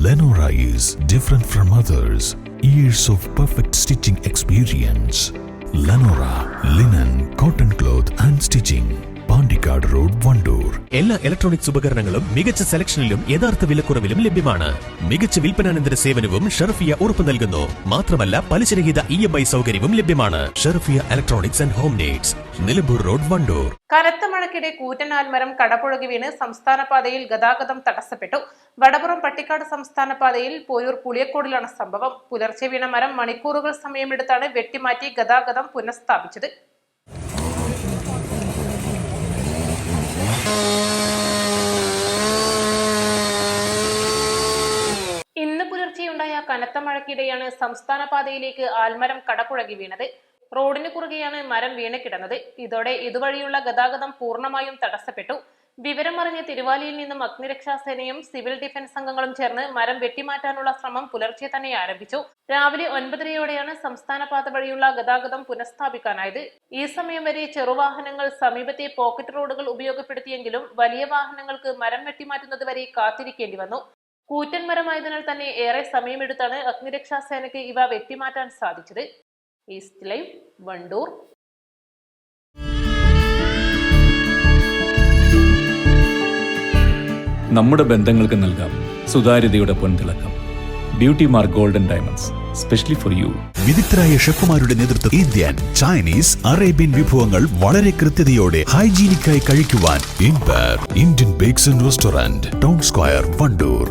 Lenora is different from others. Years of perfect stitching experience. Lenora linen, cotton cloth and stitching. Pandikkad road, Wandoor. എല്ലാ electronics ഉപകരണങ്ങളും മികച്ച സെലക്ഷനിലും യഥാർത്ഥ വിലക്കുറവിലും ലഭ്യമാണ്. മികച്ച വിൽപ്പനാനന്തര സേവനവും ഷെർഫിയ ഉറപ്പു നൽകുന്നു. മാത്രമല്ല പലിശരഹിത EMI സൗകര്യവും ലഭ്യമാണ്. Sherfiya electronics and home needs, Nilambur road, Wandoor. കനത്ത മഴയ്ക്കിടെ കൂറ്റനാൽമരം കടപുഴകി വീണ് സംസ്ഥാന പാതയിൽ ഗതാഗതം തടസ്സപ്പെട്ടു. വടപുറം പട്ടിക്കാട് സംസ്ഥാന പാതയിൽ പോയൂർ പുളിയക്കോടിലാണ് സംഭവം. പുലർച്ചെ വീണ മരം മണിക്കൂറുകൾ സമയമെടുത്താണ് വെട്ടിമാറ്റി ഗതാഗതം പുനഃസ്ഥാപിച്ചത്. ഇന്ന് പുലർച്ചെയുണ്ടായ കനത്ത മഴയ്ക്കിടെയാണ് സംസ്ഥാന പാതയിലേക്ക് ആൽമരം കടപുഴകി വീണത്. റോഡിന് കുറുകെയാണ് മരം വീണ് കിടന്നത്. ഇതോടെ ഇതുവഴിയുള്ള ഗതാഗതം പൂർണ്ണമായും തടസ്സപ്പെട്ടു. വിവരമറിഞ്ഞ് തിരുവാലിയിൽ നിന്നും അഗ്നിരക്ഷാസേനയും സിവിൽ ഡിഫൻസ് അംഗങ്ങളും ചേർന്ന് മരം വെട്ടിമാറ്റാനുള്ള ശ്രമം പുലർച്ചെ തന്നെ ആരംഭിച്ചു. രാവിലെ 9:30യോടെയാണ് സംസ്ഥാന പാത വഴിയുള്ള ഗതാഗതം പുനഃസ്ഥാപിക്കാനായത്. ഈ സമയം വരെ ചെറുവാഹനങ്ങൾ സമീപത്തെ പോക്കറ്റ് റോഡുകൾ ഉപയോഗപ്പെടുത്തിയെങ്കിലും വലിയ വാഹനങ്ങൾക്ക് മരം വെട്ടിമാറ്റുന്നത് വരെ കാത്തിരിക്കേണ്ടി വന്നു. കൂറ്റൻ മരമായതിനാൽ തന്നെ ഏറെ സമയമെടുത്താണ് അഗ്നിരക്ഷാസേനയ്ക്ക് ഇവ വെട്ടിമാറ്റാൻ സാധിച്ചത്. East live, Wandoor. നമ്മുടെ ബന്ധങ്ങൾക്ക് നൽകാം സുതാര്യതയുടെ പൊൻതിളക്കം. Beauty mark golden diamonds, specially for you. വിദഗ്ധരായ ഷെഫുമാരുടെ നേതൃത്വം ഇന്ത്യൻ, ചൈനീസ്, അറേബ്യൻ വിഭവങ്ങൾ വളരെ കൃത്യതയോടെ ഹൈജീനിക്കായി കഴിക്കുവാൻ Indian bakes and restaurant, town square, Wandoor.